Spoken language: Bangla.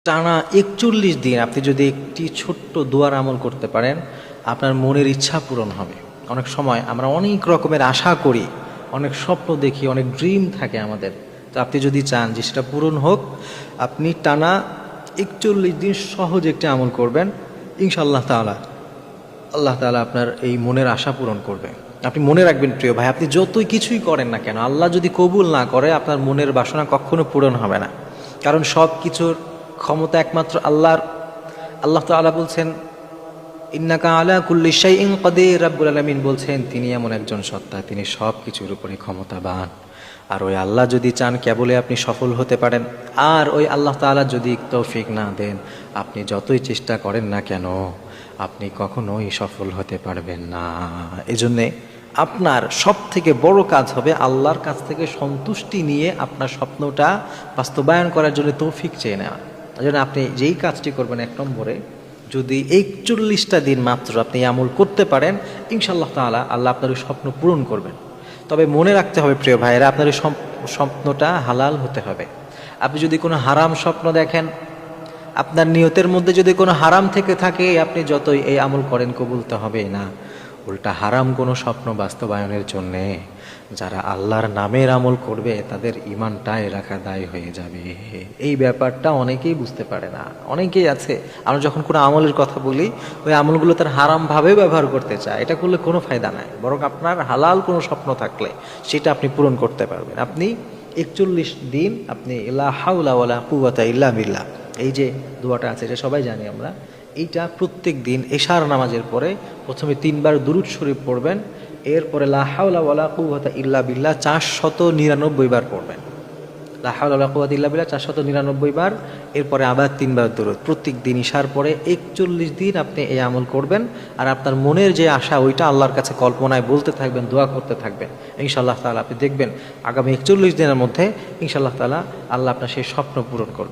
টানা ৪১ দিন আপনি যদি একটি ছোট্ট দোয়ার আমল করতে পারেন, আপনার মনের ইচ্ছা পূরণ হবে। অনেক সময় আমরা অনেক রকমের আশা করি, অনেক স্বপ্ন দেখি, অনেক ড্রিম থাকে আমাদের। তো আপনি যদি চান যে সেটা পূরণ হোক, আপনি টানা ৪১ দিন সহজ একটি আমল করবেন, ইনশাআল্লাহ তাআলা আল্লাহ তাআলা আপনার এই মনের আশা পূরণ করবে। আপনি মনে রাখবেন প্রিয় ভাই, আপনি যতই কিছুই করেন না কেন, আল্লাহ যদি কবুল না করে, আপনার মনের বাসনা কখনো পূরণ হবে না। কারণ সব কিছুর ক্ষমতা একমাত্র আল্লাহর। আল্লাহ তাআলা বলছেন, ইন্নাকা আলা কুল্লি শাইইন কাদির। রাব্বুল আলামিন বলছেন, তিনি এমন একজন সত্তা, তিনি সব কিছুর উপরে ক্ষমতাবান। আর ওই আল্লাহ যদি চান কেবলে আপনি সফল হতে পারেন, আর ওই আল্লাহ তাআলা যদি তৌফিক না দেন, আপনি যতই চেষ্টা করেন না কেন, আপনি কখনোই সফল হতে পারবেন না। এজন্যে আপনার সব থেকে বড় কাজ হবে আল্লাহর কাছ থেকে সন্তুষ্টি নিয়ে আপনার স্বপ্নটা বাস্তবায়ন করার জন্য তৌফিক চেয়ে নেওয়া। এই জন্য আপনি যেই কাজটি করবেন, ১ নম্বরে যদি ৪১টা দিন মাত্র আপনি আমল করতে পারেন, ইনশাআল্লাহ তাআলা আল্লাহ আপনার ওই স্বপ্ন পূরণ করবেন। তবে মনে রাখতে হবে প্রিয় ভাইয়েরা, আপনার ওই স্বপ্নটা হালাল হতে হবে। আপনি যদি কোনো হারাম স্বপ্ন দেখেন, আপনার নিয়তের মধ্যে যদি কোনো হারাম থেকে থাকে, আপনি যতই এই আমল করেন কবুল তো হবে না। উল্টা হারাম কোনো স্বপ্ন বাস্তবায়নের জন্যে যারা আল্লাহর নামের আমল করবে, তাদের ঈমানটাই রাখা দায় হয়ে যাবে। এই ব্যাপারটা অনেকেই বুঝতে পারে না। অনেকেই আছে, আমরা যখন কোনো আমলের কথা বলি, ওই আমলগুলো তার হারামভাবে ব্যবহার করতে চায়। এটা করলে কোনো ফায়দা নাই, বরং আপনার হালাল কোনো স্বপ্ন থাকলে সেটা আপনি পূরণ করতে পারবেন। আপনি ৪১ দিন আপনি লা হাওলা ওয়ালা কুওয়াতা ইল্লা বিল্লাহ, এই যে দোয়াটা আছে, এটা সবাই জানি আমরা। এইটা প্রত্যেক দিন এশার নামাজের পরে প্রথমে ৩ বার দুরূদ শরীফ পড়বেন, এরপরে লা হাওলা ওয়ালা কুওয়াতা ইল্লা বিল্লাহ ৪৯৯ বার পড়বেন। লা হাওলা ওয়ালা কুওয়াতা ইল্লা বিল্লাহ ৪৯৯ বার, এরপরে আবার ৩ বার দুরূদ। প্রত্যেক দিন ইশার পরে ৪১ দিন আপনি এই আমল করবেন। আর আপনার মনের যে আশা, ওইটা আল্লাহর কাছে কল্পনায় বলতে থাকবেন, দোয়া করতে থাকবেন। ইনশাআল্লাহ তাআলা আপনি দেখবেন আগামী ৪১ দিনের মধ্যে ইনশাআল্লাহ তাআলা আল্লাহ আপনার সেই স্বপ্ন পূরণ করবেন।